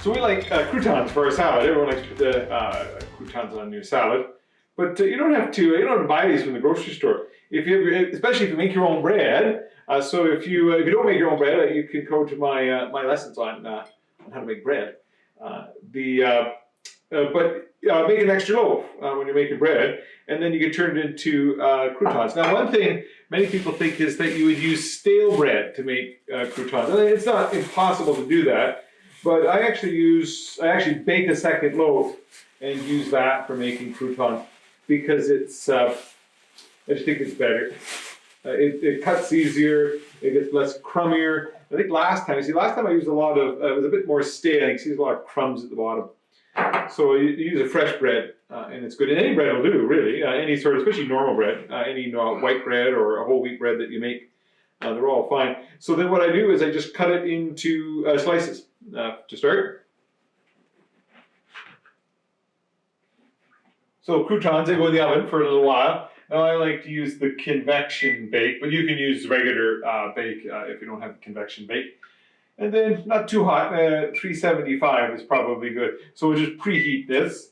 So we like croutons for our salad. Everyone likes to put the croutons on your salad. But you don't have to buy these from the grocery store. If you, especially if you make your own bread. So if you don't make your own bread, you can go to my my lessons on how to make bread. Make an extra loaf when you're making bread, and then you can turn it into croutons. Now, one thing many people think is that you would use stale bread to make croutons. And it's not impossible to do that, but I actually bake a second loaf and use that for making croutons because it's I just think it's better. It cuts easier. It gets less crummier. I think last time I used a lot of it was a bit more stale. I see a lot of crumbs at the bottom. So you use a fresh bread, and it's good. And any bread will do, really. Any sort, especially normal bread, any white bread or a whole wheat bread that you make, they're all fine. So then what I do is I just cut it into slices to start. So croutons, they go in the oven for a little while. Now I like to use the convection bake, but you can use regular bake if you don't have convection bake. And then not too hot, 375 is probably good. So we'll just preheat this,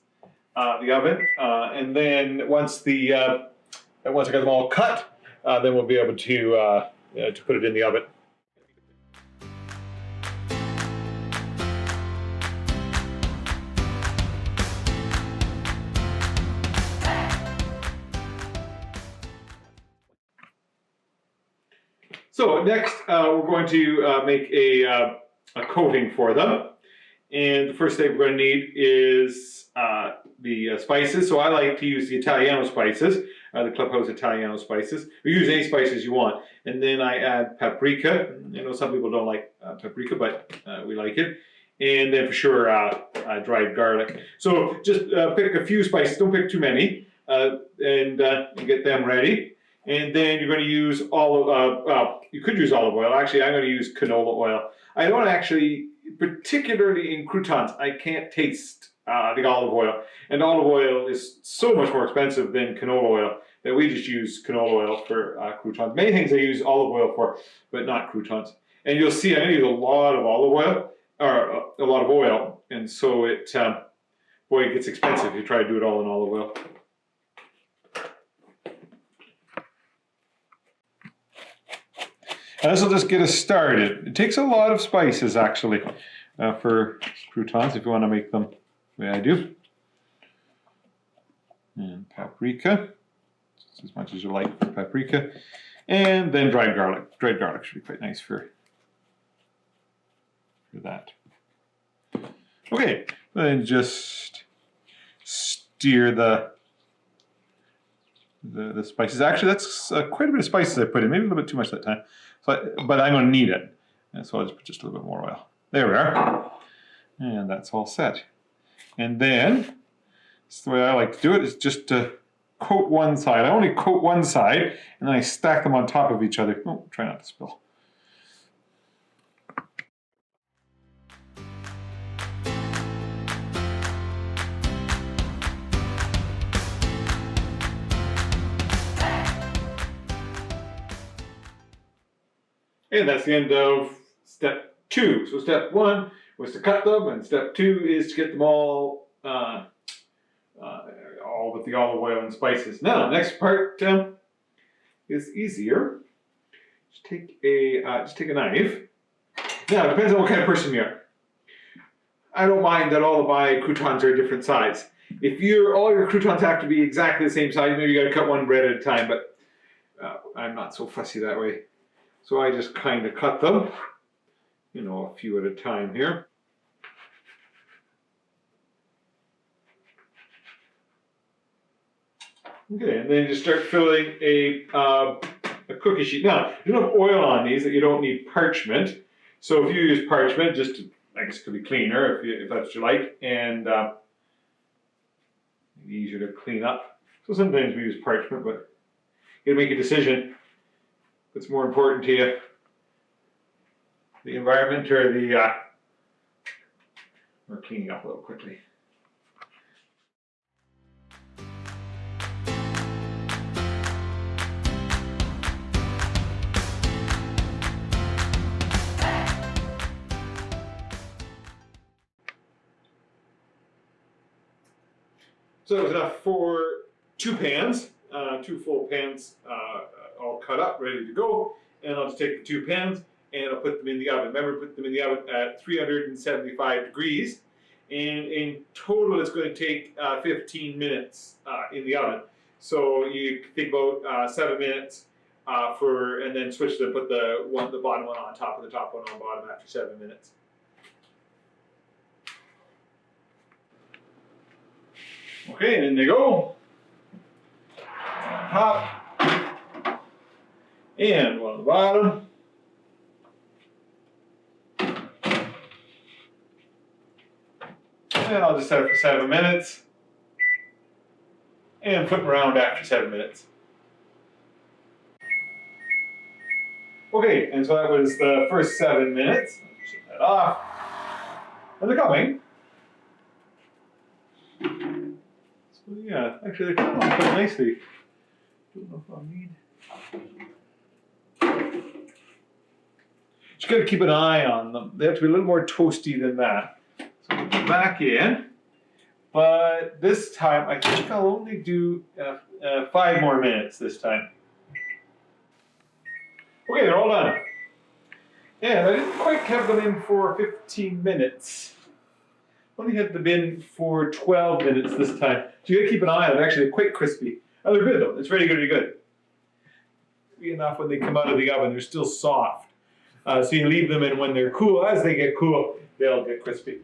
the oven, and then once I got them all cut, then we'll be able to put it in the oven. So next, we're going to make a coating for them. And the first thing we're going to need is the spices. So I like to use the Italiano spices, the Clubhouse Italiano spices. Or use any spices you want. And then I add paprika. I know some people don't like paprika, but we like it. And then for sure, dried garlic. So just pick a few spices. Don't pick too many. And you get them ready. And then you're going to use you could use olive oil. Actually, I'm going to use canola oil. I don't actually, particularly in croutons, I can't taste the olive oil. And olive oil is so much more expensive than canola oil that we just use canola oil for croutons. Many things I use olive oil for, but not croutons. And you'll see I'm going to use a lot of olive oil, or a lot of oil. And so it gets expensive if you try to do it all in olive oil. And this will just get us started. It takes a lot of spices, actually, for croutons, if you want to make them the way I do. And paprika, just as much as you like for paprika. And then dried garlic. Dried garlic should be quite nice for that. Okay, then just stir the spices. Actually, that's quite a bit of spices I put in. Maybe a little bit too much that time. But I'm going to need it. And so I'll just put just a little bit more oil. There we are. And that's all set. And then, the way I like to do it is just to coat one side. I only coat one side, and then I stack them on top of each other. Oh, try not to spill. And that's the end of step 2. So step 1 was to cut them, and step 2 is to get them all with the olive oil and spices. Now, the next part is easier. Just take a knife. Now, it depends on what kind of person you are. I don't mind that all of my croutons are different size. If all your croutons have to be exactly the same size, maybe you got to cut one bread at a time. But I'm not so fussy that way. So I just kind of cut them, a few at a time here. Okay, and then you just start filling a cookie sheet. Now, there's enough oil on these that you don't need parchment. So if you use parchment, I guess it could be cleaner if that's what you like, and easier to clean up. So sometimes we use parchment, but you gotta make a decision. What's more important to you, the environment or or cleaning up a little quickly? So that was enough for 2 pans, 2 full pans, all cut up, ready to go. And I'll just take the 2 pans and I'll put them in the oven. Remember, put them in the oven at 375 degrees. And in total, it's going to take 15 minutes in the oven. So you think about 7 minutes and then switch to put the bottom one on top and the top one on bottom after 7 minutes. Okay, and in they go. On top. And one on the bottom. And I'll just set it for 7 minutes. And flip them around after 7 minutes. Okay, and so that was the first 7 minutes. Shut that off. And they're coming. So yeah, actually they're coming on quite nicely. Don't know if I'll need. Just gotta keep an eye on them. They have to be a little more toasty than that. So we'll put them back in. But this time, I think I'll only do 5 more minutes this time. Okay, they're all done. And I didn't quite have them in for 15 minutes. Only had them in for 12 minutes this time. So you gotta keep an eye on them. Actually, they're quite crispy. Oh, they're good though. It's really good, really good. Be enough when they come out of the oven. They're still soft. So you leave them in when they're cool. As they get cool, they'll get crispy.